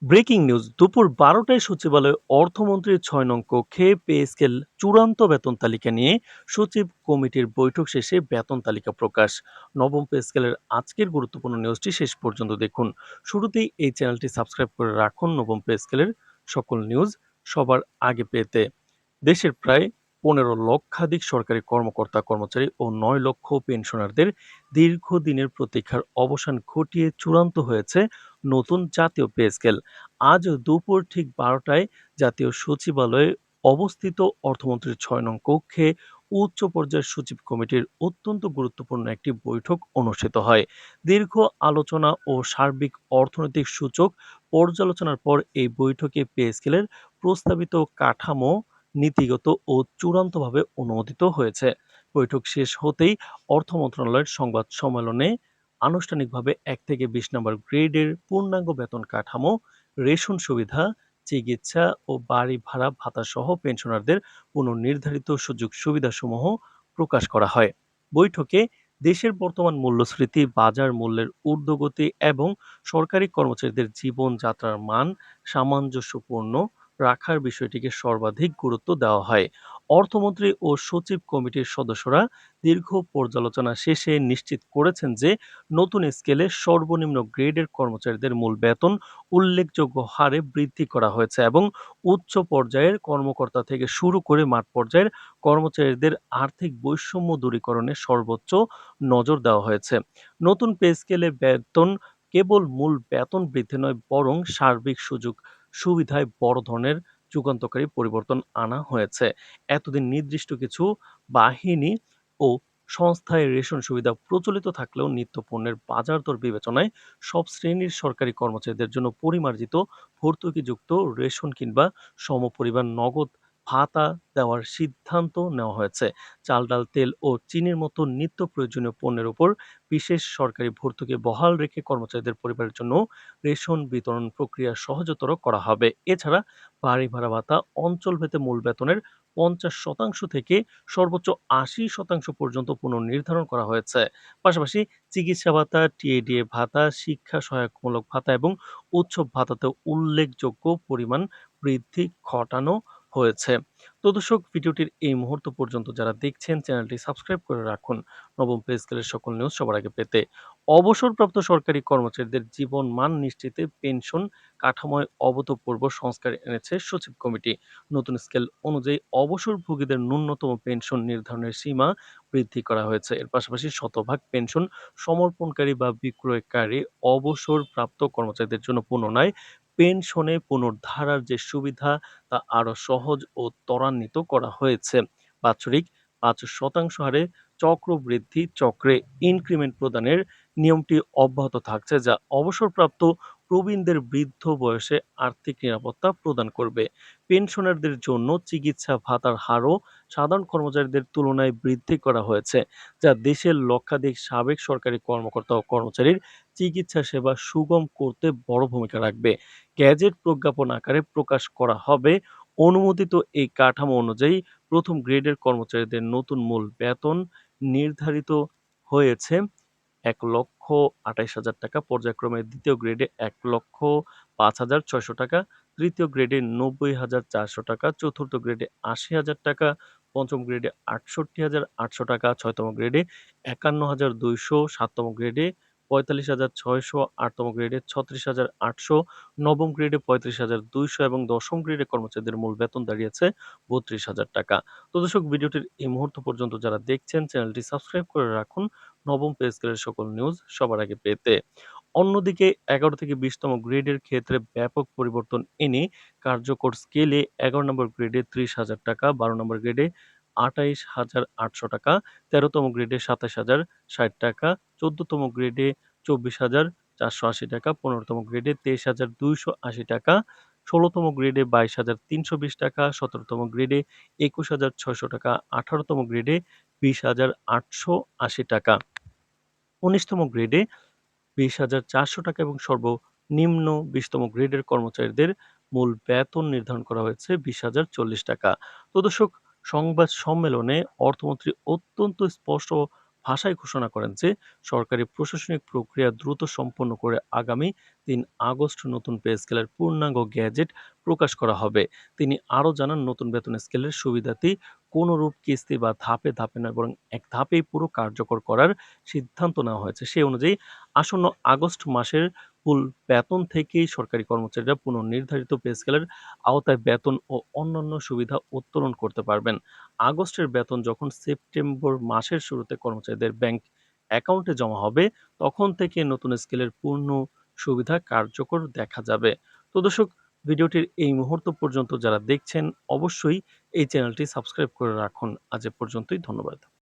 Breaking news দুপুর ১২টায় সচিবালয়ে অর্থমন্ত্রীর ৬ নং কক্ষে পে স্কেল চূড়ান্ত বেতন তালিকা নিয়ে সচিব কমিটির বৈঠক শেষে বেতন তালিকা প্রকাশ। নবম পে স্কেলের আজকের গুরুত্বপূর্ণ নিউজটি শেষ পর্যন্ত দেখুন। শুরুতেই এই চ্যানেলটি সাবস্ক্রাইব করে রাখুন নবম পে স্কেলের সকল নিউজ সবার আগে পেতে। দেশের প্রায় ১৫ লক্ষাধিক সরকারি কর্মকর্তা কর্মচারী ও ৯ লক্ষ পেনশনারদের দীর্ঘদিনের প্রতীক্ষার অবসান ঘটিয়ে চূড়ান্ত হয়েছে নতুন জাতীয় পে স্কেল। আজ দুপুর ঠিক ১২টায় জাতীয় সচিবালয়ে অবস্থিত অর্থমন্ত্রীর ৬ নং কক্ষে উচ্চ পর্যায়ের সচিব কমিটির অত্যন্ত গুরুত্বপূর্ণ একটি বৈঠক অনুষ্ঠিত হয়। দীর্ঘ আলোচনা ও সার্বিক অর্থনৈতিক সূচক পর্যালোচনার পর এই বৈঠকে পে স্কেলের প্রস্তাবিত কাঠামো নীতিগত ও চূড়ান্তভাবে অনুমোদিত হয়েছে। বৈঠক শেষ হতেই অর্থ মন্ত্রণালয়ের সংবাদ সম্মেলনে আনুষ্ঠানিকভাবে ১ থেকে ২০ নম্বর গ্রেডের পূর্ণাঙ্গ বেতন কাঠামো, রেশন সুবিধা, চিকিৎসা ও বাড়ি ভাড়া ভাতাসহ পেনশনারদের পুনর্নির্ধারিত সুযোগ সুবিধাসমূহ প্রকাশ করা হয়। বৈঠকে দেশের বর্তমান মূল্যস্ফীতি, বাজার মূল্যের ঊর্ধ্বগতি এবং সরকারি কর্মচারীদের জীবনযাত্রার মান সামঞ্জস্যপূর্ণ রাখার বিষয়টিকে সর্বাধিক গুরুত্ব দেওয়া হয়। অর্থমন্ত্রী ও সচিব কমিটির সদস্যরা দীর্ঘ পর্যালোচনা শেষে নিশ্চিত করেছেন যে নতুন স্কেলে সর্বনিম্ন গ্রেডের কর্মচারীদের মূল বেতন উল্লেখযোগ্য হারে বৃদ্ধি করা হয়েছে এবং উচ্চ পর্যায়ের কর্মকর্তা থেকে শুরু করে মাঠ পর্যায়ের কর্মচারীদের আর্থিক বৈষম্য দূরীকরণে সর্বোচ্চ নজর দেওয়া হয়েছে। নতুন পে স্কেলে বেতন কেবল মূল বেতন বৃদ্ধি নয়, বরং সার্বিক সুযোগ সুবিধায় বড় ধরনের যুগান্তকারী পরিবর্তন আনা হয়েছে। এতদিন নির্দিষ্ট কিছু বাহিনী ও সংস্থায় রেশন সুবিধা প্রচলিত থাকলেও নিত্যপণ্যের বাজার দর বিবেচনায় সব শ্রেণীর সরকারি কর্মচারীদের জন্য পরিমার্জিত ভর্তুকিযুক্ত রেশন কিংবা সমপরিমাণ নগদ ভাতা দেওয়ার সিদ্ধান্ত নেওয়া হয়েছে। চাল, ডাল, তেল ও চিনির মতো নিত্য প্রয়োজনীয় পণ্যের উপর বিশেষ সরকারি ভর্তুকি বহাল রেখে কর্মচারীদের পরিবারের জন্য রেশন বিতরণ প্রক্রিয়া সহজতর করা হবে। এছাড়া বাড়ি ভাড়া ভাতা অঞ্চলভেদে মূল বেতনের ৫০% থেকে সর্বোচ্চ ৮০% পর্যন্ত পুনর্নির্ধারণ করা হয়েছে। পাশাপাশি চিকিৎসা ভাতা, টিএডিএ ভাতা, শিক্ষা সহায়কমূলক ভাতা এবং উৎসব ভাতাতেও উল্লেখযোগ্য পরিমাণ বৃদ্ধি ঘটানো হয়েছে। তো দর্শক, ভিডিওটির এই মুহূর্ত পর্যন্ত যারা দেখছেন চ্যানেলটি সাবস্ক্রাইব করে রাখুন নবম পে স্কেলের সকল নিউজ সবার আগে পেতে। অবসরপ্রাপ্ত সরকারি কর্মচারীদের জীবন মান নিশ্চিতে পেনশন কাঠামোয় অভূতপূর্ব সংস্কার এনেছে সচিব কমিটি। নতুন স্কেল অনুযায়ী অবসরভোগীদের ন্যূনতম পেনশন নির্ধারণের সীমা বৃদ্ধি করা হয়েছে। এর পাশাপাশি শতভাগ পেনশন সমর্পণকারী বা বিক্রয়কারী অবসরপ্রাপ্ত কর্মচারীদের জন্য পুনরায় পেনশনে পুনর্ধারার যে সুবিধা তা আরো সহজ ও ত্বরান্বিত করা হয়েছে। বাৎসরিক ৫% হারে চক্রবৃদ্ধি চক্রে ইনক্রিমেন্ট প্রদানের নিয়মটি অব্যাহত থাকছে, যা অবসরপ্রাপ্ত প্রবীণদের বৃদ্ধ বয়সে আর্থিক নিরাপত্তা প্রদান করবে। পেনশনারদের জন্য চিকিৎসা ভাতার হারও সাধারণ কর্মচারীদের তুলনায় বৃদ্ধি করা হয়েছে, যা দেশের লক্ষাধিক সাবেক সরকারি কর্মকর্তা ও কর্মচারীর চিকিৎসা সেবা সুগম করতে বড় ভূমিকা রাখবে। গ্যাজেট প্রজ্ঞাপন আকারে প্রকাশ করা হবে। অনুমোদিত এই কাঠামো অনুযায়ী প্রথম গ্রেডের কর্মচারীদের নতুন মূল বেতন নির্ধারিত হয়েছে ১,২৮,০০০ টাকা, পর্যায়ক্রমে দ্বিতীয় গ্রেডে ১,০৫,৬০০ টাকা, তৃতীয় গ্রেডে ৯০,৪০০ টাকা, চতুর্থ গ্রেডে ৮০,০০০ টাকা, পঞ্চম গ্রেডে ৬৮,৮০০ টাকা, ছয়তম গ্রেডে ৫১,২০০, সাততম গ্রেডে ৪৫,৬০০, আটতম গ্রেডে ৩৬,৮০০, নবম গ্রেডে ৩৫,২০০ এবং দশম গ্রেডে কর্মচারীদের মূল বেতন দাঁড়িয়েছে ৩২,০০০ টাকা। তো দর্শক, ভিডিওটির এই মুহূর্ত পর্যন্ত যারা দেখছেন চ্যানেলটি সাবস্ক্রাইব করে রাখুন নবম পে স্কেলের সকল নিউজ সবার আগে পেতে। অন্যদিকে ১১ থেকে ২০তম গ্রেডের ক্ষেত্রে ব্যাপক পরিবর্তন এনে কার্যকর স্কেলে ১১ নম্বর গ্রেডে ৩০,০০০ টাকা, ১২ নম্বর গ্রেডে ২৮,৮০০ টাকা, ১৩তম গ্রেডে ২৭,০৬০ টাকা, ১৪তম গ্রেডে ২৪,৪৮০ টাকা, ১৫তম গ্রেডে ২৩,২৮০ টাকা, ১৬তম গ্রেডে ২২,৩২০ টাকা, ১৭তম গ্রেডে ২১,৬০০ টাকা, ১৮তম গ্রেডে ২০,৮৮০ টাকা, ১৯তম গ্রেডে ২০,৪০০ টাকা এবং সর্বনিম্ন ২০তম গ্রেডের কর্মচারীদের মূল বেতন নির্ধারণ করা হয়েছে ২০,০৪০ টাকা। তো দর্শক, সংবাদ সম্মেলনে অর্থমন্ত্রী অত্যন্ত স্পষ্ট ভাষায় ঘোষণা করেন যে সরকারি প্রশাসনিক প্রক্রিয়া দ্রুত সম্পন্ন করে আগামী ৩ আগস্ট নতুন পে স্কেলের পূর্ণাঙ্গ গ্যাজেট প্রকাশ করা হবে। তিনি আরও জানান, নতুন বেতন স্কেলের সুবিধাটি কোনরূপ কিস্তি বা ধাপে ধাপে নয়, বরং এক ধাপেই পুরো কার্যকর করার সিদ্ধান্ত নেওয়া হয়েছে। সে অনুযায়ী আসন্ন আগস্ট মাসের মূল বেতন থেকেই সরকারি কর্মচারীরা পুনর্নির্ধারিত পে স্কেলের আওতায় বেতন ও অন্যান্য সুবিধা উত্তোলন করতে পারবেন। আগস্টের বেতন যখন সেপ্টেম্বর মাসের শুরুতে কর্মচারীদের ব্যাংক অ্যাকাউন্টে জমা হবে, তখন থেকে নতুন স্কেলের পূর্ণ সুবিধা কার্যকর দেখা যাবে। তো দর্শক, ভিডিওটির এই মুহূর্ত পর্যন্ত যারা দেখছেন, অবশ্যই এই চ্যানেলটি সাবস্ক্রাইব করে রাখুন। আজ এ পর্যন্তই, ধন্যবাদ।